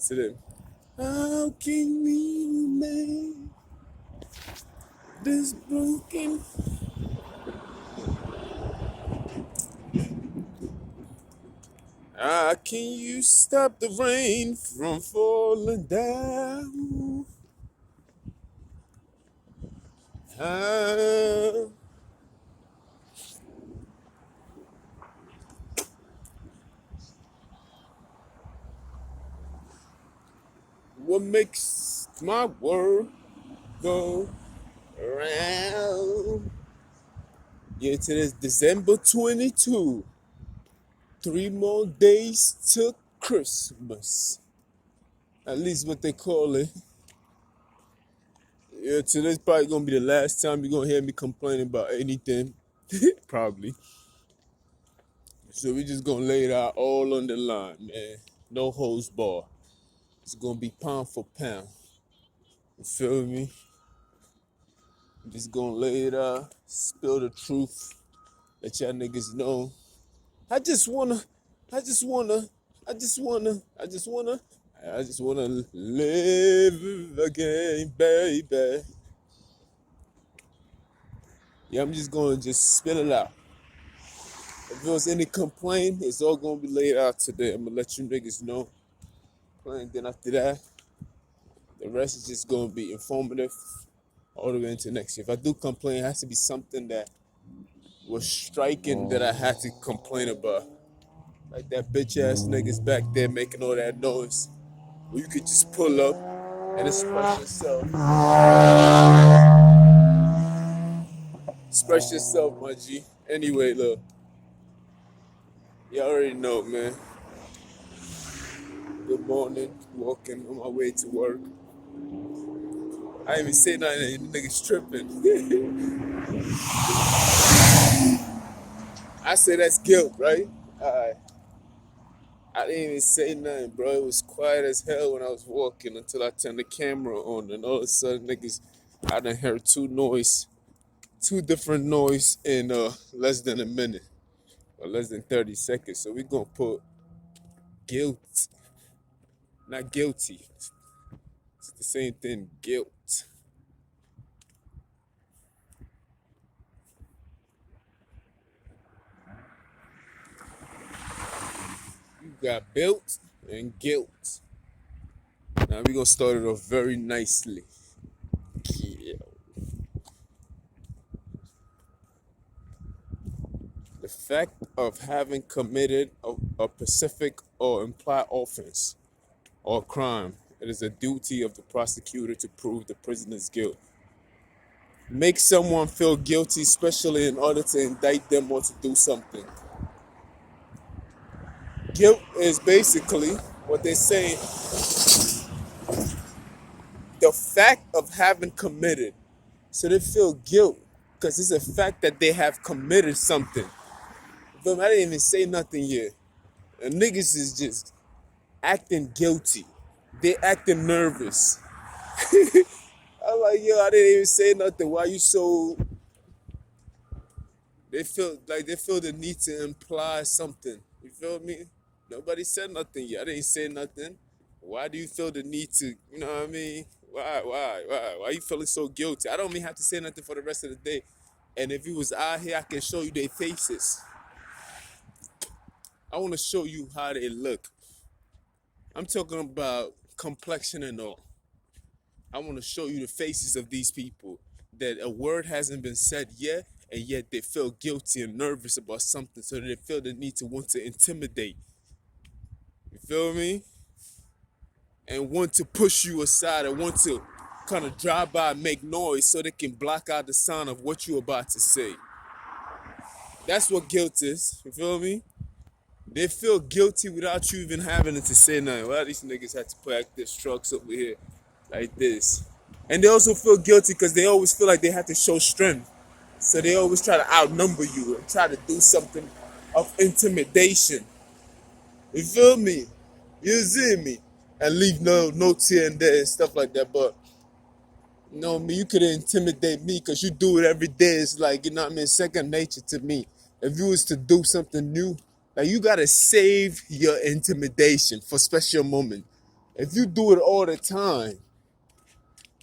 to them. How can we make this broken? How can you stop the rain from falling down? How? What makes my world go round? Yeah, today's December 22. 3 more days till Christmas. At least what they call it. Yeah, today's probably gonna be the last time you're gonna hear me complaining about anything. Probably. So we just gonna lay it out all on the line, man. No holds bar. It's gonna be pound for pound. You feel me? I'm just gonna lay it out, spill the truth, let y'all niggas know. I just wanna, I just wanna, I just wanna, I just wanna, I just wanna live again, baby. Yeah, I'm just gonna just spill it out. If there was any complaint, it's all gonna be laid out today. I'm gonna let you niggas know. And then after that, the rest is just gonna be informative all the way into next year. If I do complain, it has to be something that was striking that I had to complain about. Like that bitch ass niggas back there making all that noise. Where you could just pull up and express yourself. Express yourself, my G. Anyway, look. You already know, man. Good morning. Walking on my way to work. I ain't even say nothing. The niggas tripping. I say that's guilt, right? Alright. I didn't even say nothing, bro. It was quiet as hell when I was walking until I turned the camera on, and all of a sudden, niggas, I done heard two different noise in less than a minute or less than 30 seconds. So we gonna put guilt, not guilty. It's the same thing, guilt. You got built and guilt. Now we gonna start it off very nicely. Yeah. The fact of having committed a specific or implied offense or crime, it is a duty of the prosecutor to prove the prisoner's guilt. Make someone feel guilty, especially in order to indict them or to do something. Guilt is basically what they're saying, the fact of having committed. So they feel guilt because it's a fact that they have committed something. But I didn't even say nothing yet. And niggas is just acting guilty. They acting nervous. I'm like, yo, I didn't even say nothing. Why you so... They feel the need to imply something. You feel me? Nobody said nothing yet. I didn't say nothing. Why do you feel the need to, you know what I mean? Why you feeling so guilty? I don't even have to say nothing for the rest of the day. And if you was out here, I can show you their faces. I want to show you how they look. I'm talking about complexion and all. I want to show you the faces of these people that a word hasn't been said yet, and yet they feel guilty and nervous about something, so they feel the need to want to intimidate. You feel me? And want to push you aside and want to kind of drive by and make noise so they can block out the sound of what you're about to say. That's what guilt is. You feel me? They feel guilty without you even having to say nothing. Why these niggas had to pack their trucks over here like this? And they also feel guilty because they always feel like they have to show strength. So they always try to outnumber you and try to do something of intimidation. You feel me? You see me? And leave no notes here and there and stuff like that. But, you know what I mean? You could intimidate me because you do it every day. It's like, you know what I mean? Second nature to me. If you was to do something new, like you got to save your intimidation for special moment. If you do it all the time,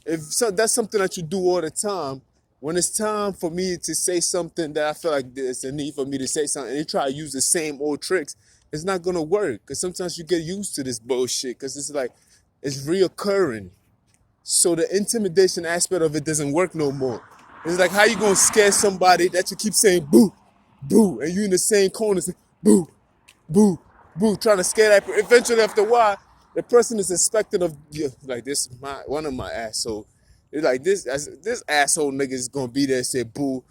if so, that's something that you do all the time, when it's time for me to say something that I feel like there's a need for me to say something, and they try to use the same old tricks, it's not gonna work. Because sometimes you get used to this bullshit. Because it's like it's reoccurring. So the intimidation aspect of it doesn't work no more. It's like, how you gonna scare somebody that you keep saying boo, boo, and you in the same corner saying boo, boo, boo, trying to scare that person. Eventually, after a while, the person is expecting of you, like this. One of my asshole. It's like this asshole nigga is gonna be there and say boo.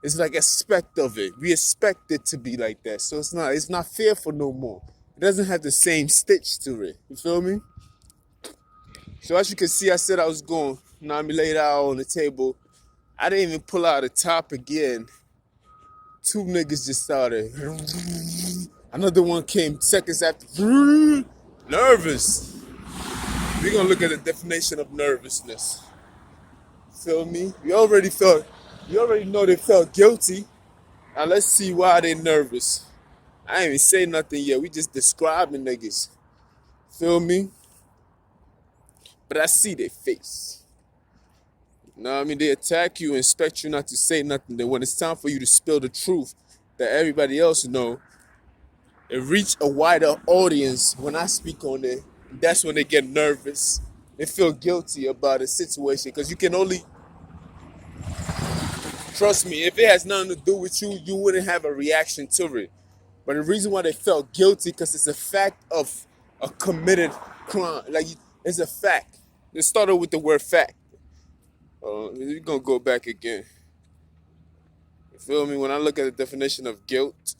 It's like expect of it. We expect it to be like that. So it's not fearful no more. It doesn't have the same stitch to it. You feel me? So as you can see, I said I was going. Now I'm laid out on the table. I didn't even pull out the top again. Two niggas just started. Another one came seconds after. Nervous. We're gonna look at the definition of nervousness. Feel me? You already know they felt guilty. Now let's see why they nervous. I ain't even say nothing yet. We just describing niggas. Feel me? But I see their face. No, I mean, they attack you and expect you not to say nothing. Then when it's time for you to spill the truth that everybody else know, and reach a wider audience when I speak on it, that's when they get nervous. They feel guilty about a situation. Because you can only, trust me, if it has nothing to do with you, you wouldn't have a reaction to it. But the reason why they felt guilty, because it's a fact of a committed crime. Like, it's a fact. It started with the word fact. We're going to go back again. You feel me? When I look at the definition of guilt,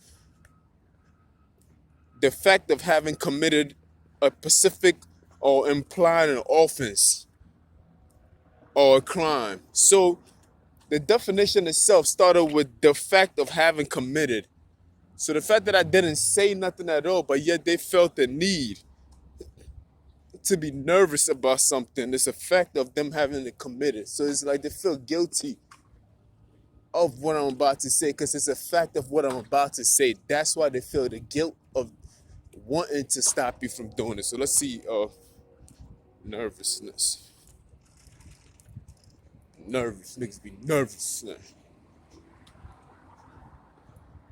the fact of having committed a specific or implied an offense or a crime. So the definition itself started with the fact of having committed. So the fact that I didn't say nothing at all, but yet they felt the need to be nervous about something, it's a fact of them having it committed. So it's like they feel guilty of what I'm about to say because it's a fact of what I'm about to say. That's why they feel the guilt of wanting to stop you from doing it. So let's see nervousness. Nervous. Niggas be nervous.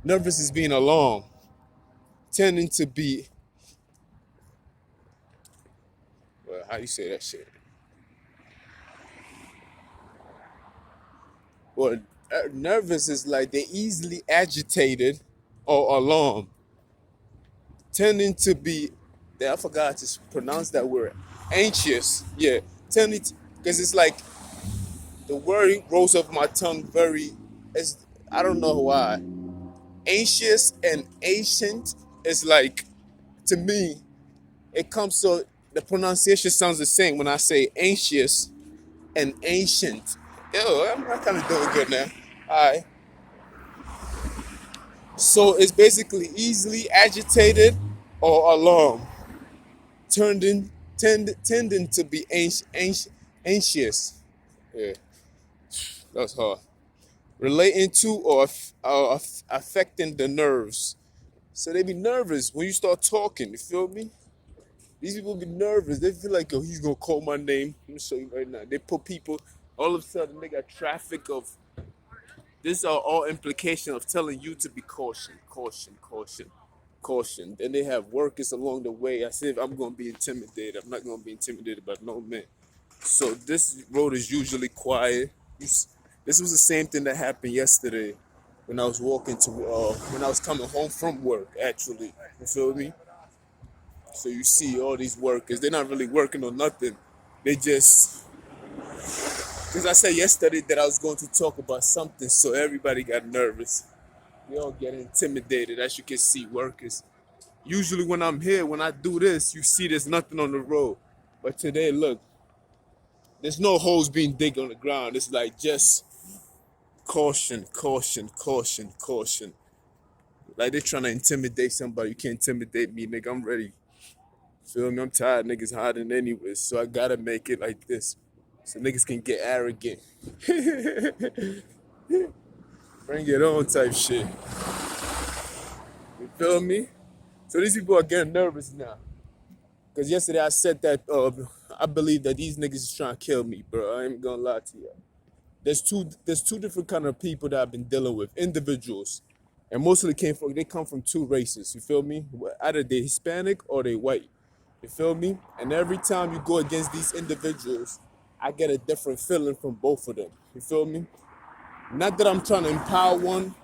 Nervous is being alarmed. Tending to be, well, how you say that shit? Well, nervous is like they're easily agitated or alarmed. Tending to be, I forgot to pronounce that word, anxious. Yeah, tending to, because it's like the word rolls off my tongue very, I don't know why. Anxious and ancient is like, to me, it comes so, the pronunciation sounds the same when I say anxious and ancient. Ew, I'm kind of doing good now. All right. So it's basically easily agitated or alarmed, tending to be anxious. Yeah, that's hard. Relating to or affecting the nerves. So they be nervous when you start talking. You feel me? These people be nervous. They feel like, oh, he's gonna call my name. Let me show you right now. They put people, all of a sudden they got traffic of, these are all implications of telling you to be caution. Then they have workers along the way. I said, I'm gonna be intimidated. I'm not gonna be intimidated by no man. So this road is usually quiet. This was the same thing that happened yesterday when I was when I was coming home from work, actually. You feel me? So you see all these workers, they're not really working on nothing. They just, because I said yesterday that I was going to talk about something, so everybody got nervous. They all get intimidated, as you can see, workers. Usually when I'm here, when I do this, you see there's nothing on the road. But today, look, there's no holes being digged on the ground. It's like just caution. Like they're trying to intimidate somebody. You can't intimidate me, nigga. I'm ready. Feel me? I'm tired. Niggas hiding anyways, so I gotta make it like this, so niggas can get arrogant. Bring it on type shit. You feel me? So these people are getting nervous now. Because yesterday I said that I believe that these niggas is trying to kill me, bro. I ain't gonna lie to you. There's two different kind of people that I've been dealing with, individuals, and mostly they come from two races. You feel me? Either they Hispanic or they white. You feel me? And every time you go against these individuals, I get a different feeling from both of them. You feel me? Not that I'm trying to empower one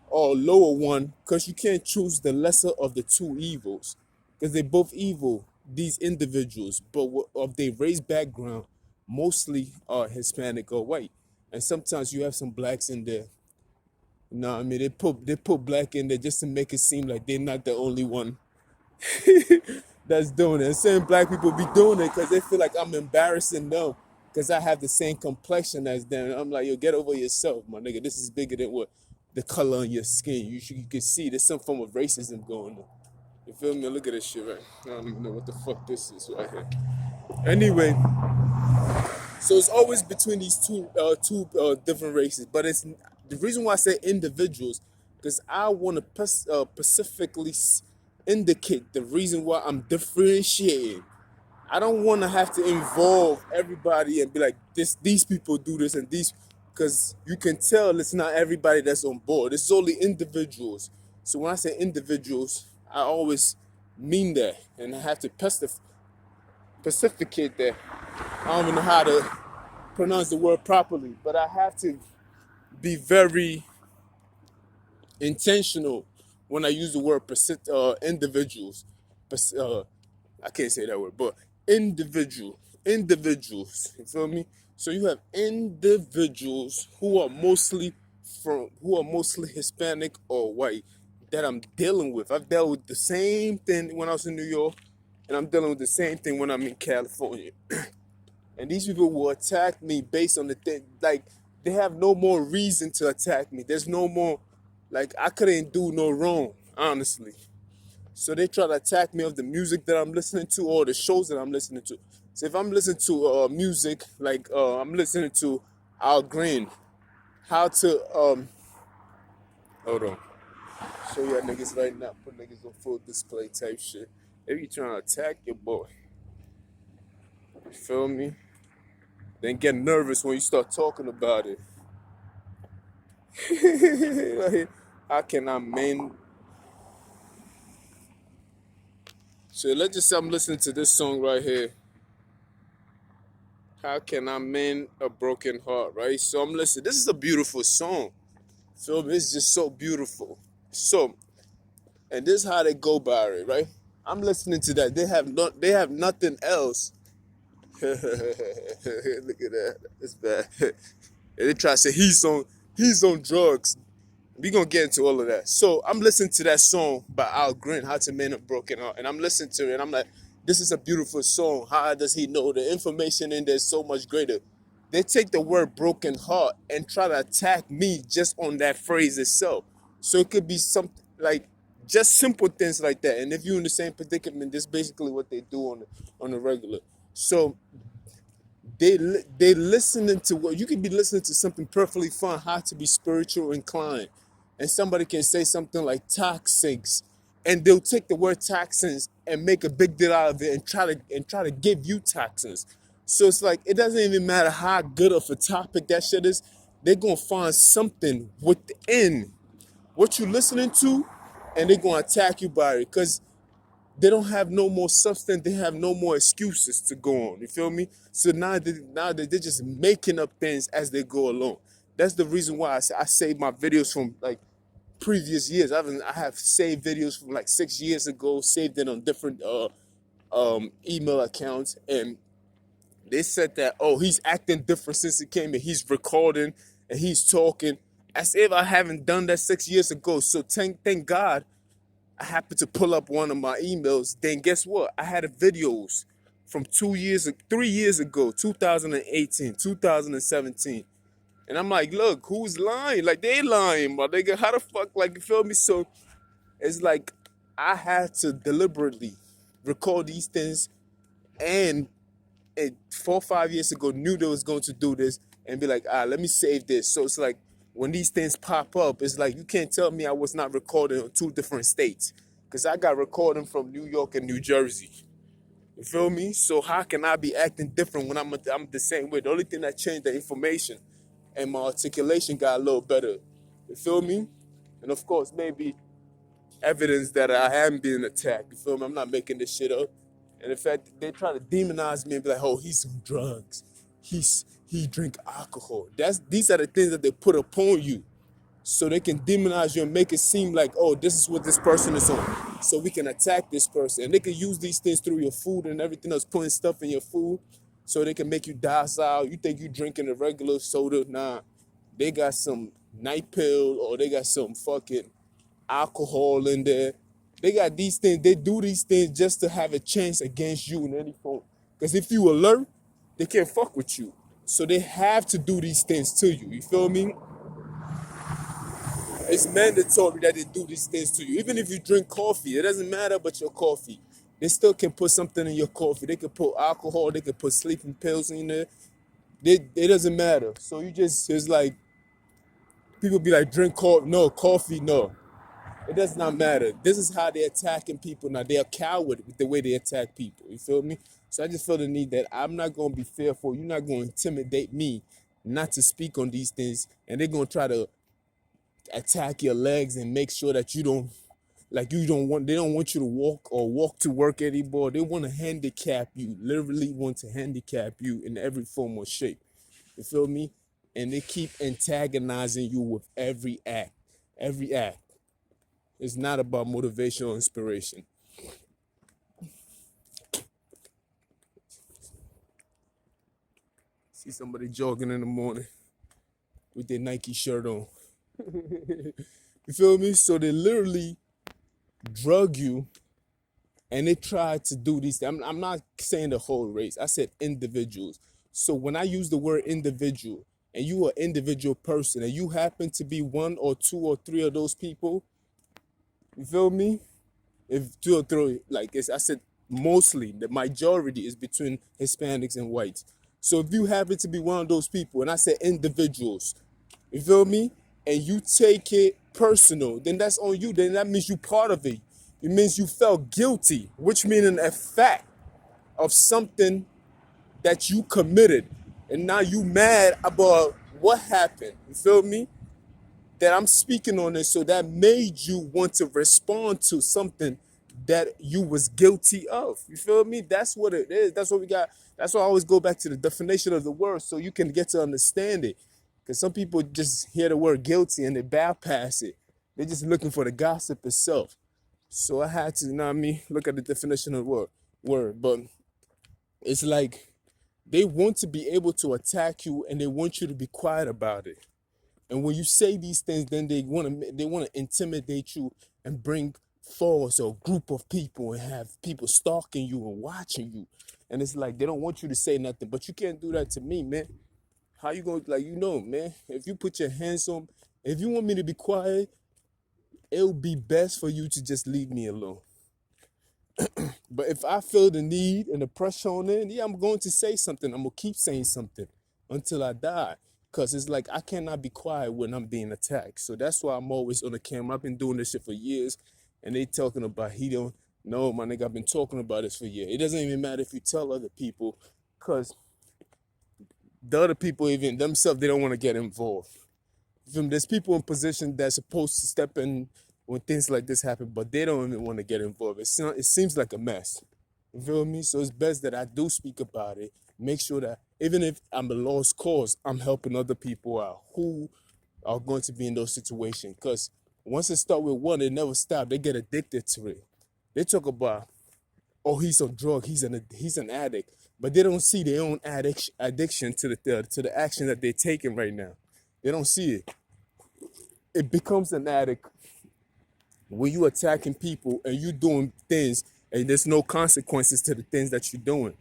or lower one, because you can't choose the lesser of the two evils, because they're both evil, these individuals, but of their race background, mostly are Hispanic or white. And sometimes you have some blacks in there. I mean, they put black in there just to make it seem like they're not the only one that's doing it. And certain black people be doing it because they feel like I'm embarrassing them because I have the same complexion as them. I'm like, yo, get over yourself, my nigga. This is bigger than what the color on your skin. You can see there's some form of racism going on. You feel me? Look at this shit, right? I don't even know what the fuck this is right here. Anyway, so it's always between these two different races, but it's the reason why I say individuals, because I want to specifically indicate the reason why I'm differentiating. I don't want to have to involve everybody and be like these people do this and these, because you can tell it's not everybody that's on board. It's only individuals. So when I say individuals, I always mean that, and I have to specificate that. I don't even know how to pronounce the word properly, but I have to be very intentional when I use the word individuals. I can't say that word, but individuals. You feel me? So you have individuals who are mostly Hispanic or white that I'm dealing with. I've dealt with the same thing when I was in New York, and I'm dealing with the same thing when I'm in California. And these people will attack me based on the thing. Like, they have no more reason to attack me. There's no more, like, I couldn't do no wrong, honestly. So they try to attack me of the music that I'm listening to or the shows that I'm listening to. So if I'm listening to music, like I'm listening to Al Green, how to, hold on, show y'all niggas right now, put niggas on full display type shit. They be trying to attack your boy. You feel me? Then get nervous when you start talking about it. Like, how can I mend? So let's just say I'm listening to this song right here. How can I mend a broken heart, right? So I'm listening. This is a beautiful song. So it's just so beautiful. So, and this is how they go about it, right? I'm listening to that. They have nothing else. Look at that. It's bad. And they try to say he's on drugs. We gonna get into all of that. So I'm listening to that song by Al Green, How to Mend a Broken Heart. And I'm listening to it and I'm like, this is a beautiful song. How does he know? The information in there is so much greater. They take the word broken heart and try to attack me just on that phrase itself. So it could be something like just simple things like that. And if you're in the same predicament, that's basically what they do on the regular. So they listening to what you could be listening to something perfectly fine, how to be spiritual inclined, and somebody can say something like toxics, and they'll take the word toxins and make a big deal out of it and try to give you toxins. So it's like it doesn't even matter how good of a topic that shit is, they're gonna find something within what you're listening to, and they're gonna attack you by it because they don't have no more substance. They have no more excuses to go on. You feel me? So now they're just making up things as they go along. That's the reason why I save my videos from like previous years. I have saved videos from like 6 years ago, saved it on different email accounts, and they said that, oh, he's acting different since he came in. He's recording and he's talking as if I haven't done that 6 years ago. So thank God I happened to pull up one of my emails. Then guess what? I had videos from 3 years ago, 2018, 2017. And I'm like, look, who's lying? Like, they lying, my nigga. How the fuck, like, you feel me? So it's like I had to deliberately record these things, and 4 or 5 years ago knew they was going to do this and be like, let me save this. So it's like when these things pop up, it's like you can't tell me I was not recording on 2 different states, because I got recording from New York and New Jersey. You feel me? So how can I be acting different when I'm the same way? The only thing that changed the information and my articulation got a little better. You feel me? And of course, maybe evidence that I am being attacked. You feel me? I'm not making this shit up. And in fact, they try to demonize me and be like, "Oh, he's on drugs. He drink alcohol." These are the things that they put upon you, so they can demonize you and make it seem like, "Oh, this is what this person is on," so we can attack this person. And they can use these things through your food and everything else, putting stuff in your food, so they can make you docile. You think you drinking a regular soda? Nah, they got some night pill or they got some fucking alcohol in there. They got these things. They do these things just to have a chance against you in any form. Because if you alert, they can't fuck with you. So they have to do these things to you. You feel me? It's mandatory that they do these things to you. Even if you drink coffee, it doesn't matter about your coffee. They still can put something in your coffee. They can put alcohol. They can put sleeping pills in there. It doesn't matter. So it's like, people be like, drink coffee. No, coffee, no. It does not matter. This is how they're attacking people now. They're coward with the way they attack people. You feel me? So I just feel the need that I'm not going to be fearful. You're not going to intimidate me not to speak on these things. And they're going to try to attack your legs and make sure that they don't want you to walk to work anymore. They want to handicap you, literally want to handicap you in every form or shape. You feel me? And they keep antagonizing you with every act. Every act. It's not about motivation or inspiration. See somebody jogging in the morning with their Nike shirt on. You feel me? So they literally drug you and they try to do these things. I'm not saying the whole race. I said individuals. So when I use the word individual and you are an individual person and you happen to be one or two or three of those people, you feel me? If two or three, I said, mostly, the majority is between Hispanics and whites. So if you happen to be one of those people, and I said individuals, you feel me? And you take it personal, then that's on you. Then that means you part of it. It means you felt guilty, which means a fact of something that you committed. And now you mad about what happened. You feel me? That I'm speaking on this, so that made you want to respond to something that you was guilty of. You feel me? That's what it is. That's what we got. That's why I always go back to the definition of the word so you can get to understand it. Because some people just hear the word guilty and they bypass it. They're just looking for the gossip itself. So I had to, you know what I mean, look at the definition of the word. But it's like they want to be able to attack you and they want you to be quiet about it. And when you say these things, then they want to intimidate you and bring force or a group of people and have people stalking you and watching you. And it's like they don't want you to say nothing, but you can't do that to me, man. How you gonna, man? If you put your hands on, if you want me to be quiet, it'll be best for you to just leave me alone. But if I feel the need and the pressure on it, yeah, I'm going to say something. I'm gonna keep saying something until I die. Cause it's like I cannot be quiet when I'm being attacked. So that's why I'm always on the camera. I've been doing this shit for years, and they talking about he don't know, my nigga. I've been talking about this for years. It doesn't even matter if you tell other people, cause the other people even themselves they don't want to get involved. There's people in position that's supposed to step in when things like this happen, but they don't even want to get involved. It seems like a mess. You feel me? So it's best that I do speak about it. Make sure that even if I'm a lost cause, I'm helping other people out who are going to be in those situations. Because once it start with one, it never stop. They get addicted to it. They talk about, oh, he's on drug, he's an addict, but they don't see their own addiction to the action that they're taking right now. They don't see it. It becomes an addict when you attacking people and you doing things and there's no consequences to the things that you're doing.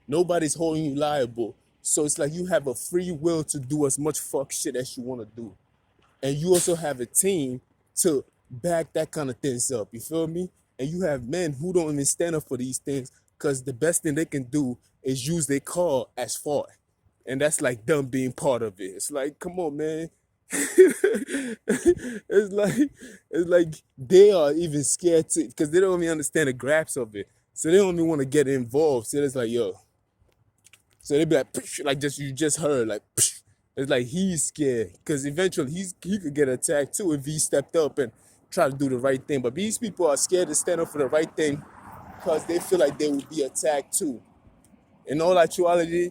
Nobody's holding you liable. So it's like you have a free will to do as much fuck shit as you want to do. And you also have a team to back that kind of things up. You feel me? And you have men who don't even stand up for these things because the best thing they can do is use their car as fault. And that's like them being part of it. It's like, come on, man. it's like they are even scared to, because they don't even understand the grasp of it. So they don't even want to get involved. So it's like, yo. So they be like, "Psh," like just you just heard, like, "Psh." It's like he's scared because eventually he could get attacked too if he stepped up and try to do the right thing. But these people are scared to stand up for the right thing because they feel like they will be attacked too. In all actuality,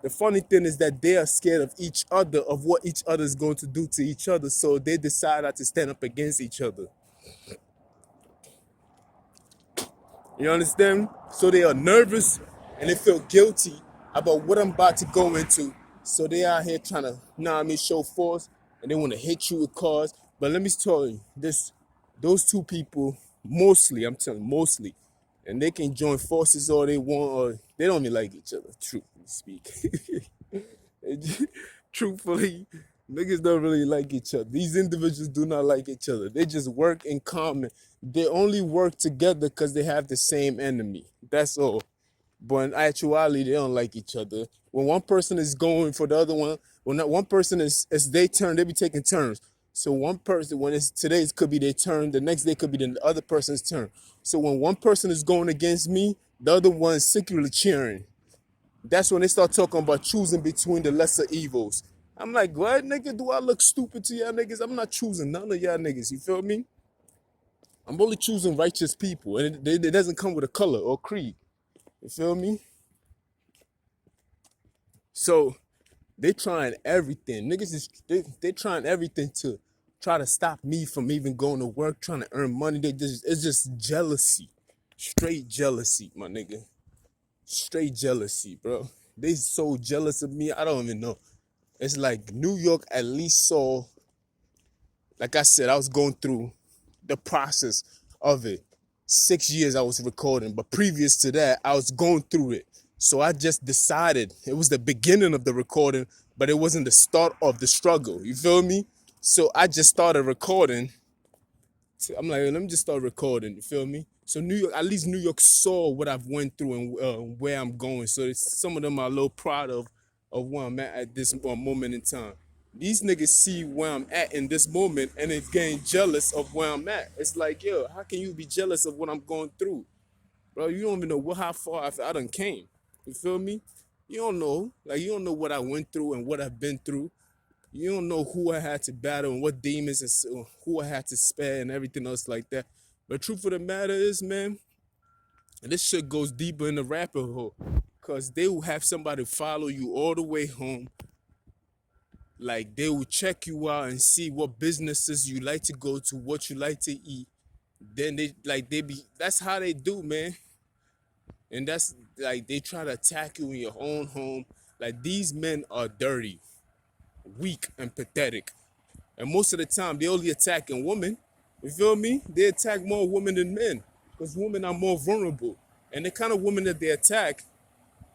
the funny thing is that they are scared of each other, of what each other is going to do to each other. So they decide not to stand up against each other. You understand? So they are nervous and they feel guilty about what I'm about to go into. So they out here trying to, know what I mean, show force and they want to hit you with cars. But let me tell you, those two people, mostly, I'm telling you, mostly, and they can join forces all they want, or they don't even like each other, truthfully speak. Truthfully, niggas don't really like each other. These individuals do not like each other. They just work in common. They only work together because they have the same enemy. That's all. But in actuality, they don't like each other. When one person is going for the other one, when that one person is it's their turn, they be taking turns. So one person, when it's today's could be their turn, the next day could be the other person's turn. So when one person is going against me, the other one is secretly cheering. That's when they start talking about choosing between the lesser evils. I'm like, what, nigga? Do I look stupid to y'all niggas? I'm not choosing none of y'all niggas. You feel me? I'm only choosing righteous people, and it doesn't come with a color or creed. You feel me? So they trying everything. Niggas is they trying everything to try to stop me from even going to work, trying to earn money. It's just jealousy, straight jealousy, my nigga. Straight jealousy, bro. They so jealous of me. I don't even know. It's like New York at least saw, like I said, I was going through the process of it. 6 years I was recording, but previous to that, I was going through it. So I just decided it was the beginning of the recording, but it wasn't the start of the struggle. You feel me? So I just started recording. I'm like, let me just start recording. You feel me? So New York, at least New York saw what I've went through and where I'm going. So some of them are a little proud of where I'm at this moment in time. These niggas see where I'm at in this moment and they getting jealous of where I'm at. It's like, yo, how can you be jealous of what I'm going through? Bro, you don't even know how far I done came. You feel me? You don't know. Like, you don't know what I went through and what I've been through. You don't know who I had to battle and what demons and who I had to spare and everything else like that. But truth of the matter is, man, and this shit goes deeper in the rabbit hole. Cause they will have somebody follow you all the way home. Like they will check you out and see what businesses you like to go to, what you like to eat. Then that's how they do, man. And that's like they try to attack you in your own home. Like these men are dirty, weak, and pathetic. And most of the time, they only attacking women. You feel me? They attack more women than men because women are more vulnerable. And the kind of woman that they attack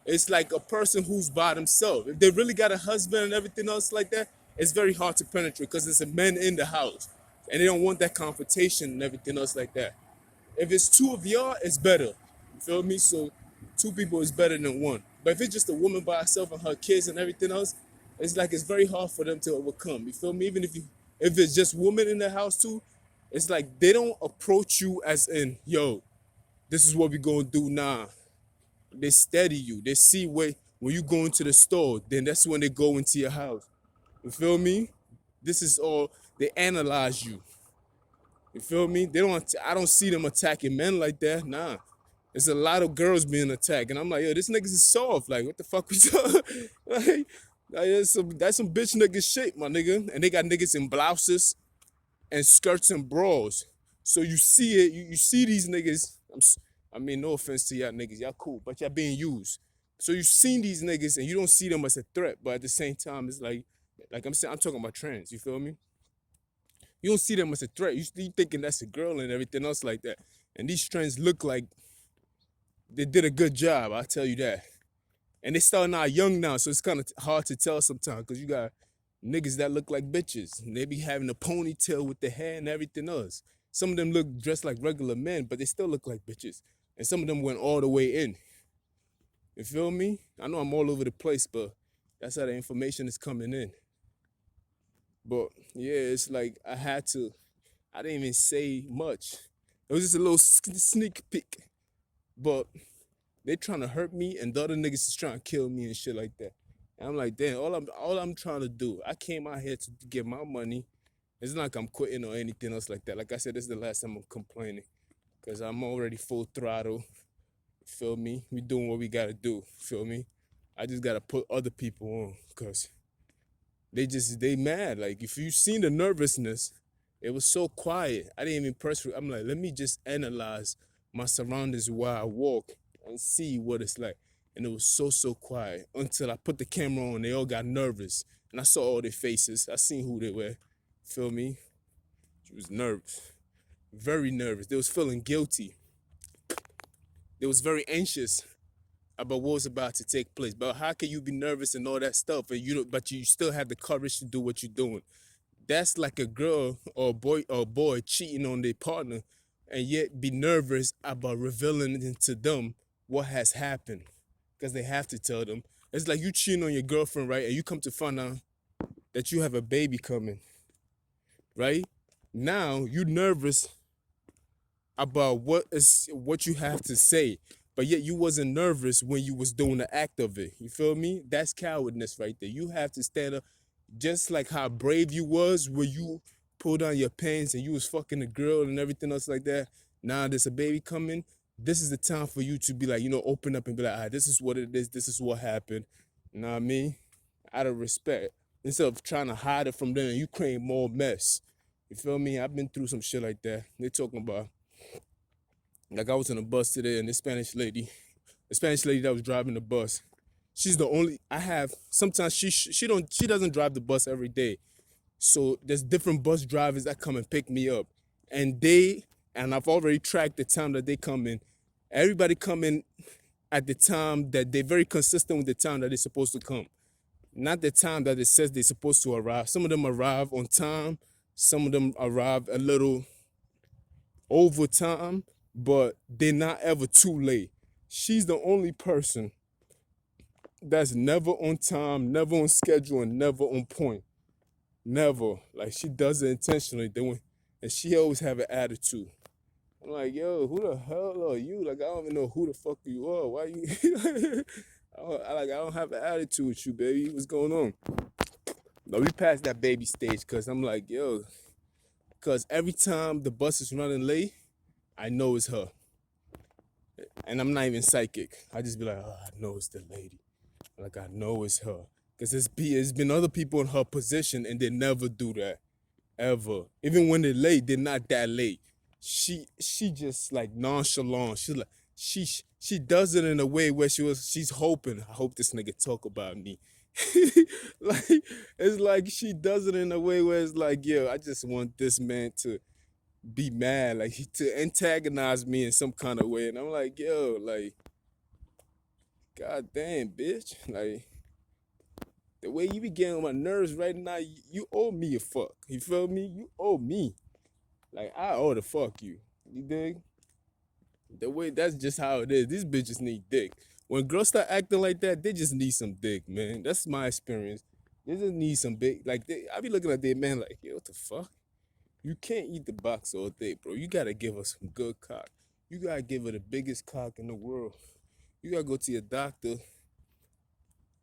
is like a person who's by themselves. If they really got a husband and everything else like that, it's very hard to penetrate because it's a men in the house. And they don't want that confrontation and everything else like that. If it's two of y'all, it's better. You feel me? So two people is better than one. But if it's just a woman by herself and her kids and everything else, it's like it's very hard for them to overcome. You feel me? Even if it's just women in the house too, it's like they don't approach you as in, yo, this is what we gonna do now. They steady you. They see when you go into the store, then that's when they go into your house. You feel me? This is all they analyze you. You feel me? I don't see them attacking men like that. Nah. There's a lot of girls being attacked. And I'm like, yo, this niggas is soft. Like, what the fuck we talking? Like that's some bitch nigga shit, my nigga. And they got niggas in blouses and skirts and bras. So you see it, you see these niggas. I mean, no offense to y'all niggas, y'all cool, but y'all being used. So you seen these niggas and you don't see them as a threat, but at the same time, it's like I'm saying, I'm talking about trans, you feel me? You don't see them as a threat. You thinking that's a girl and everything else like that. And these trends look like they did a good job, I'll tell you that. And they starting out young now, so it's kind of hard to tell sometimes because you got niggas that look like bitches. And they be having a ponytail with the hair and everything else. Some of them look dressed like regular men, but they still look like bitches. And some of them went all the way in. You feel me? I know I'm all over the place, but that's how the information is coming in. But yeah, it's like I didn't even say much. It was just a little sneak peek. but they trying to hurt me, and the other niggas is trying to kill me and shit like that. And I'm like, damn, all I'm trying to do, I came out here to get my money. It's not like I'm quitting or anything else like that. Like I said, this is the last time I'm complaining, because I'm already full throttle. Feel me? We doing what we gotta do. Feel me? I just gotta put other people on, because they mad. Like, if you seen the nervousness, it was so quiet. I didn't even press. I'm like, let me just analyze my surroundings while I walk and see what it's like. And it was so quiet until I put the camera on. They all got nervous, and I saw all their faces. I seen who they were. Feel me? She was nervous, very nervous. They was feeling guilty. They was very anxious about what was about to take place. But how can you be nervous and all that stuff, and you don't, but you still have the courage to do what you're doing? That's like a girl or a boy cheating on their partner, and yet be nervous about revealing to them what has happened, because they have to tell them. It's like you cheating on your girlfriend, right? And you come to find out that you have a baby coming, right? Now you nervous about what you have to say, but yet you wasn't nervous when you was doing the act of it. You feel me? That's cowardness right there. You have to stand up, just like how brave you was when you pulled down your pants and you was fucking the girl and everything else like that. Now there's a baby coming. This is the time for you to be like, open up and be like, this is what it is. This is what happened. You know what I mean? Out of respect. Instead of trying to hide it from them and you create more mess. You feel me? I've been through some shit like that. They're talking about, like, I was on a bus today, and the Spanish lady that was driving the bus, she's the only I have. Sometimes she doesn't drive the bus every day, so there's different bus drivers that come and pick me up, and I've already tracked the time that they come in. Everybody come in at the time that they're very consistent with the time that they're supposed to come, not the time that it says they're supposed to arrive. Some of them arrive on time, some of them arrive a little over time, but they're not ever too late. She's the only person that's never on time, never on schedule, and never on point. Never. Like, she does it intentionally. And she always have an attitude. I'm like, yo, who the hell are you? Like, I don't even know who the fuck you are. Why you? I don't have an attitude with you, baby. What's going on? No, we passed that baby stage, because I'm like, yo, because every time the bus is running late, I know it's her. And I'm not even psychic. I just be like, oh, I know it's the lady. Like, I know it's her. Because it's been other people in her position, and they never do that. Ever. Even when they're late, they're not that late. She just like nonchalant. She's like, she does it in a way where she's hoping, I hope this nigga talk about me. Like, it's like she does it in a way where it's like, yo, I just want this man to be mad, like, to antagonize me in some kind of way. And I'm like, yo, like, god damn, bitch. Like, the way you be getting on my nerves right now, you owe me a fuck. You feel me? You owe me. Like, I owe the fuck you. You dig? The way, that's just how it is. These bitches need dick. When girls start acting like that, they just need some dick, man. That's my experience. They just need some big, like, I be looking at their man like, yo, what the fuck? You can't eat the box all day, bro. You gotta give her some good cock. You gotta give her the biggest cock in the world. You gotta go to your doctor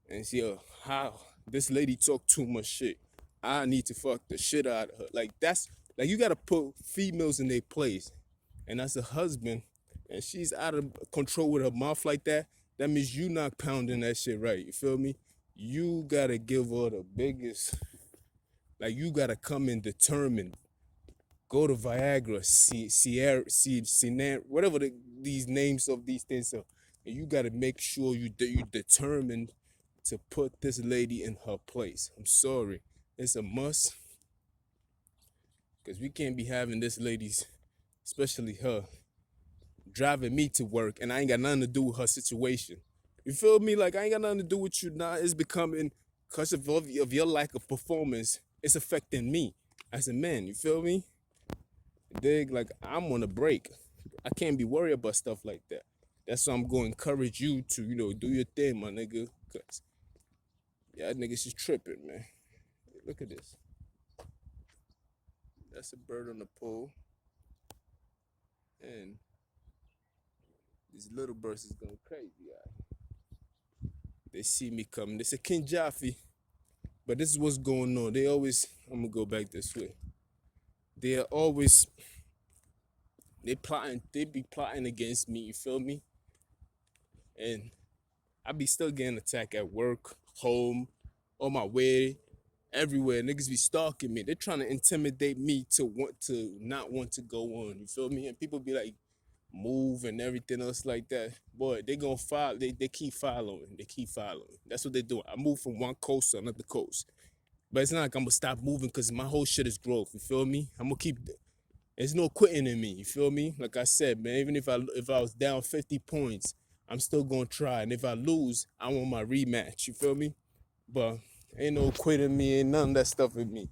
and see, how this lady talk too much shit. I need to fuck the shit out of her. Like, that's, like, you gotta put females in their place. And as a husband, and she's out of control with her mouth like that, that means you not pounding that shit right. You feel me? You gotta give her the biggest, like, you gotta come in determined. Go to Viagra, Sierra, whatever these names of these things are. And you gotta make sure you determined to put this lady in her place. I'm sorry. It's a must. Because we can't be having this lady's, especially her, driving me to work, and I ain't got nothing to do with her situation. You feel me? Like, I ain't got nothing to do with you now. It's becoming, because of your lack of performance, it's affecting me as a man. You feel me? Dig? Like, I'm on a break. I can't be worried about stuff like that. That's why I'm going to encourage you to, do your thing, my nigga. Because, yeah, niggas is tripping, man. Look at this. That's a bird on the pole. And These little birds is going crazy. They see me coming. They say, King Jaffe. But this is what's going on. They always, I'm going to go back this way. They are always, they be plotting against me, you feel me? And I be still getting attacked at work, home, on my way, everywhere. Niggas be stalking me. They're trying to intimidate me to want to not want to go on. You feel me? And people be like, move and everything else like that. Boy, they gonna follow. They keep following. They keep following. That's what they do. I move from one coast to another coast. But it's not like I'm gonna stop moving because my whole shit is growth. You feel me? I'm gonna keep. There's no quitting in me. You feel me? Like I said, man. Even if I was down 50 points, I'm still gonna try. And if I lose, I want my rematch. You feel me? But ain't no quitting me. Ain't none of that stuff in me.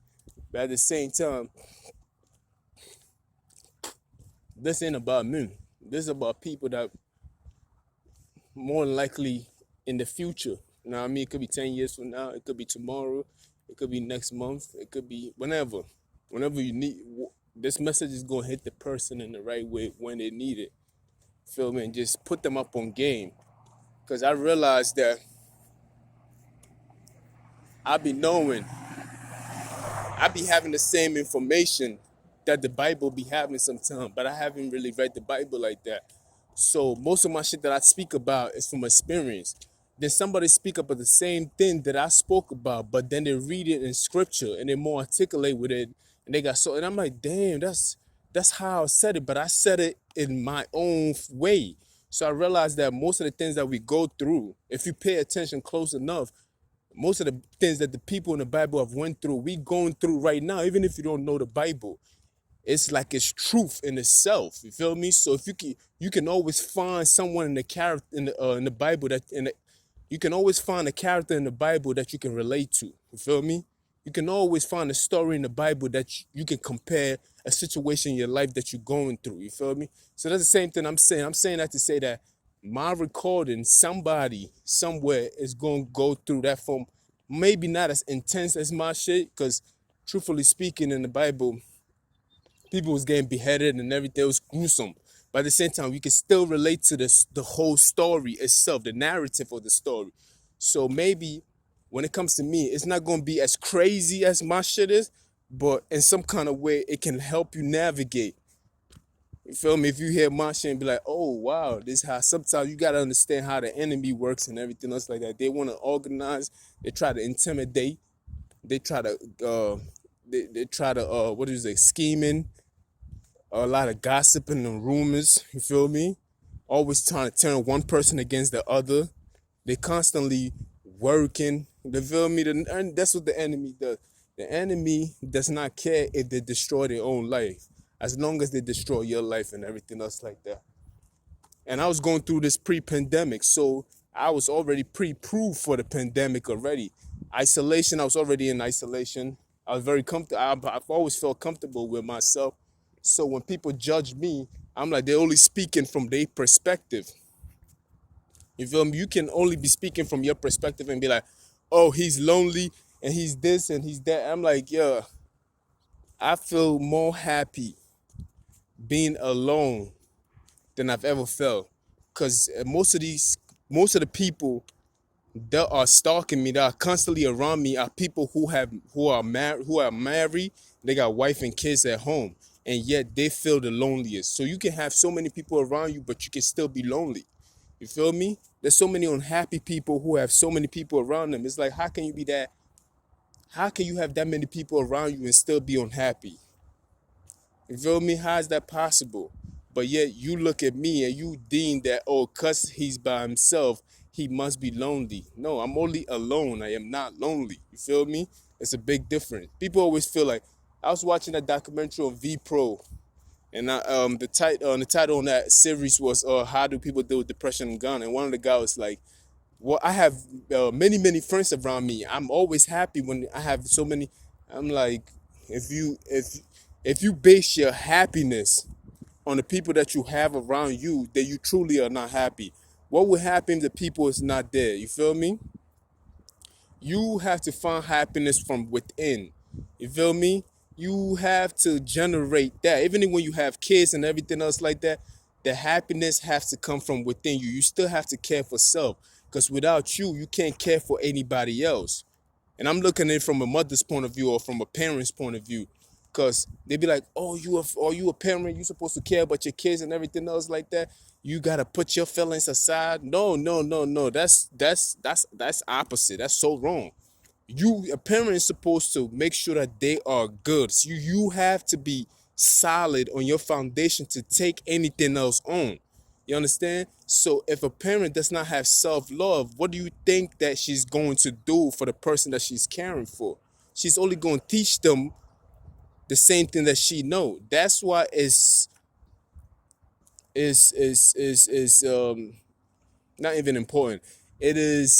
But at the same time, this ain't about me. This is about people that more than likely in the future. You know what I mean? It could be 10 years from now. It could be tomorrow. It could be next month. It could be whenever. Whenever you need, this message is going to hit the person in the right way when they need it. Feel me? And just put them up on game. Because I realized that I be knowing, I be having the same information that the Bible be having sometimes, but I haven't really read the Bible like that. So most of my shit that I speak about is from experience. Then somebody speak about the same thing that I spoke about, but then they read it in scripture and they're more articulate with it. And they got so, and I'm like, damn, that's how I said it, but I said it in my own way. So I realized that most of the things that we go through, if you pay attention close enough, most of the things that the people in the Bible have went through, we going through right now, even if you don't know the Bible. It's like it's truth in itself. You feel me? So if you can always find someone in the character in the Bible you can always find a character in the Bible that you can relate to. You feel me? You can always find a story in the Bible that you can compare a situation in your life that you're going through. You feel me? So that's the same thing I'm saying. I'm saying that to say that my recording, somebody somewhere is going to go through that form. Maybe not as intense as my shit, because truthfully speaking, in the Bible, people was getting beheaded and everything. It was gruesome. But at the same time, we can still relate to the whole story itself, the narrative of the story. So maybe when it comes to me, it's not going to be as crazy as my shit is, but in some kind of way, it can help you navigate. You feel me? If you hear my shit and be like, oh, wow, this is how sometimes you got to understand how the enemy works and everything else like that. They want to organize. They try to intimidate. They try to, they try to, what is it, scheming. A lot of gossiping and rumors, you feel me? Always trying to turn one person against the other. They constantly working, you feel me? And that's what the enemy does. The enemy does not care if they destroy their own life, as long as they destroy your life and everything else like that. And I was going through this pre-pandemic, so I was already pre-approved for the pandemic already. Isolation, I was already in isolation. I was very comfortable. I've always felt comfortable with myself. So when people judge me, I'm like, they're only speaking from their perspective. You feel me? You can only be speaking from your perspective and be like, oh, he's lonely and he's this and he's that. I'm like, yeah, I feel more happy being alone than I've ever felt. Because most of the people that are stalking me, that are constantly around me, are people who are married, they got wife and kids at home, and yet they feel the loneliest. So you can have so many people around you, but you can still be lonely. You feel me? There's so many unhappy people who have so many people around them. It's like, how can you be that? How can you have that many people around you and still be unhappy? You feel me? How is that possible? But yet you look at me and you deem that, oh, cause he's by himself, he must be lonely. No, I'm only alone. I am not lonely. You feel me? It's a big difference. People always feel like, I was watching a documentary on V Pro, and the title on that series was how do people deal with depression and gun? And one of the guys was like, well, I have many friends around me. I'm always happy when I have so many. I'm like, if you base your happiness on the people that you have around you, then you truly are not happy. What would happen if the people is not there? You feel me? You have to find happiness from within. You feel me? You have to generate that. Even when you have kids and everything else like that, The happiness has to come from within you. You still have to care for self, because without you, you can't care for anybody else. And I'm looking at it from a mother's point of view or from a parent's point of view, because they be like, "Oh, you a parent? You supposed to care about your kids and everything else like that. You gotta put your feelings aside." No, no, no, no. That's opposite. That's so wrong. You a parent is supposed to make sure that they are good. So you have to be solid on your foundation to take anything else on. You understand? So if a parent does not have self-love, what do you think that she's going to do for the person that she's caring for? She's only going to teach them the same thing that she know. That's why it's not even important. It is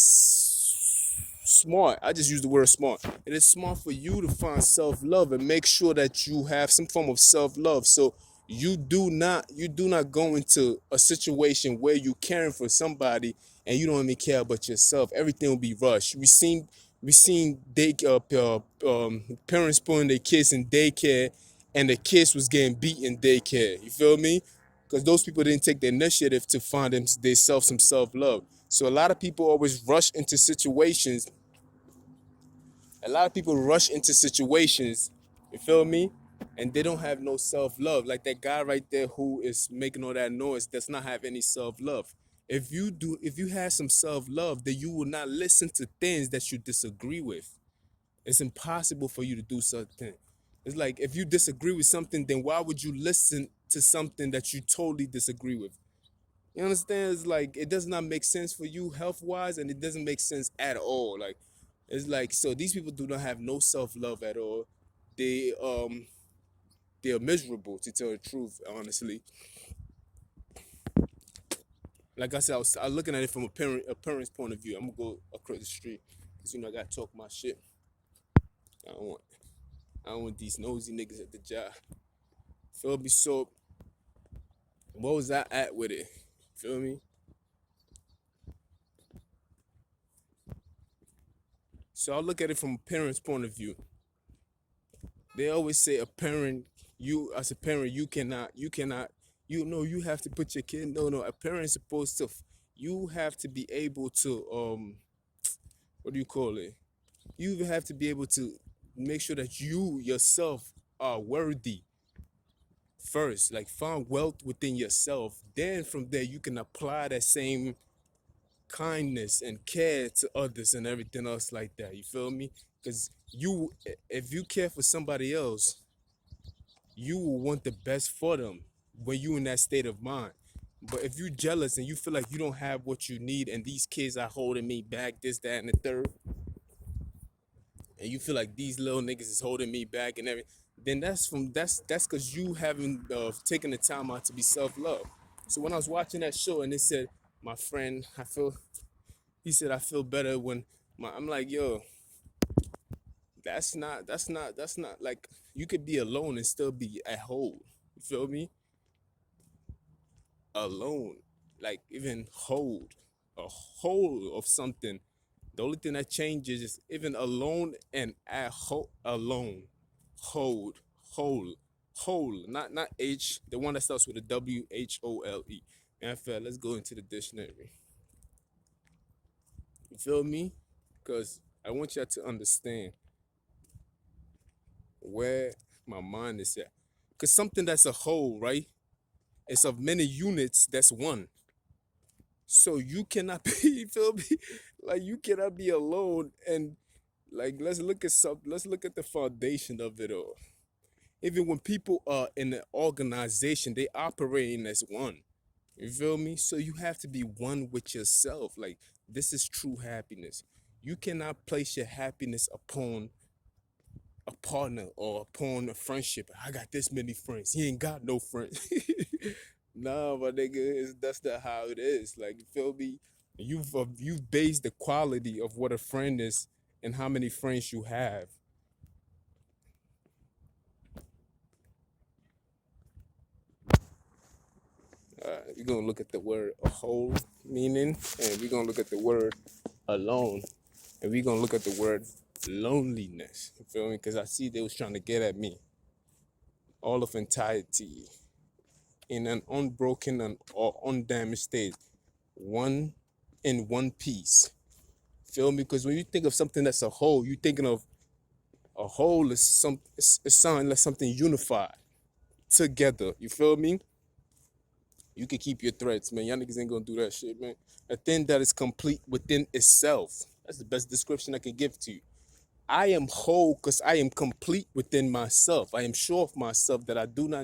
smart. I just use the word smart. It is smart for you to find self-love and make sure that you have some form of self-love. So you do not go into a situation where you caring for somebody and you don't even care about yourself. Everything will be rushed. We seen parents putting their kids in daycare, and the kids was getting beat in daycare. You feel me? Because those people didn't take the initiative to find themselves some self-love. So a lot of people always rush into situations. A lot of people rush into situations, you feel me? And they don't have no self-love. Like that guy right there who is making all that noise does not have any self-love. If you have some self-love, then you will not listen to things that you disagree with. It's impossible for you to do something. It's like if you disagree with something, then why would you listen to something that you totally disagree with? You understand? It's like it does not make sense for you health wise, and it doesn't make sense at all. Like it's like so these people do not have no self love at all. They they are miserable to tell the truth, honestly. Like I said, I was looking at it from a parent's point of view. I'm gonna go across the street because I gotta talk my shit. I don't want I don't want these nosy niggas at the job. Feel me? So what was I at with it? Feel me? So I look at it from a parent's point of view. They always say a parent, you as a parent, you cannot, you know, you have to put your kid. No, no, a parent is supposed to. You have to be able to what do you call it? You have to be able to make sure that you yourself are worthy first. Like find wealth within yourself. Then from there you can apply that same kindness and care to others and everything else like that. You feel me? Because if you care for somebody else, you will want the best for them when you in that state of mind. But if you jealous and you feel like you don't have what you need and these kids are holding me back, this, that, and the third, and you feel like these little niggas is holding me back and everything, then that's because you haven't taken the time out to be self-love. So when I was watching that show and it said, my friend, he said, I feel better when I'm like, yo, that's not like you could be alone and still be at whole. You feel me? Alone, like even hold a whole of something. The only thing that changes is even alone and alone, hold, whole, whole, not H, the one that starts with a WHOLE. And I felt let's go into the dictionary. You feel me? Because I want y'all to understand where my mind is at. Because something that's a whole, right? It's of many units, that's one. So you cannot be, you feel me? Like you cannot be alone and like let's look at the foundation of it all. Even when people are in an organization, they operating as one. You feel me? So you have to be one with yourself. Like this is true happiness. You cannot place your happiness upon a partner or upon a friendship. I got this many friends. He ain't got no friends. Nah, my nigga, that's not how it is. Like, you feel me? You've based the quality of what a friend is and how many friends you have. We're gonna look at the word a whole meaning, and we're gonna look at the word alone, and we're gonna look at the word loneliness. You feel me? Because I see they was trying to get at me. All of entirety. in an unbroken and or undamaged state, one in one piece. Feel me? Because when you think of something that's a whole, you're thinking of a whole is it's sounding like something unified together. You feel me? You can keep your threats, man. Y'all niggas ain't gonna do that shit, man. A thing that is complete within itself. That's the best description I can give to you. I am whole because I am complete within myself. I am sure of myself that I do not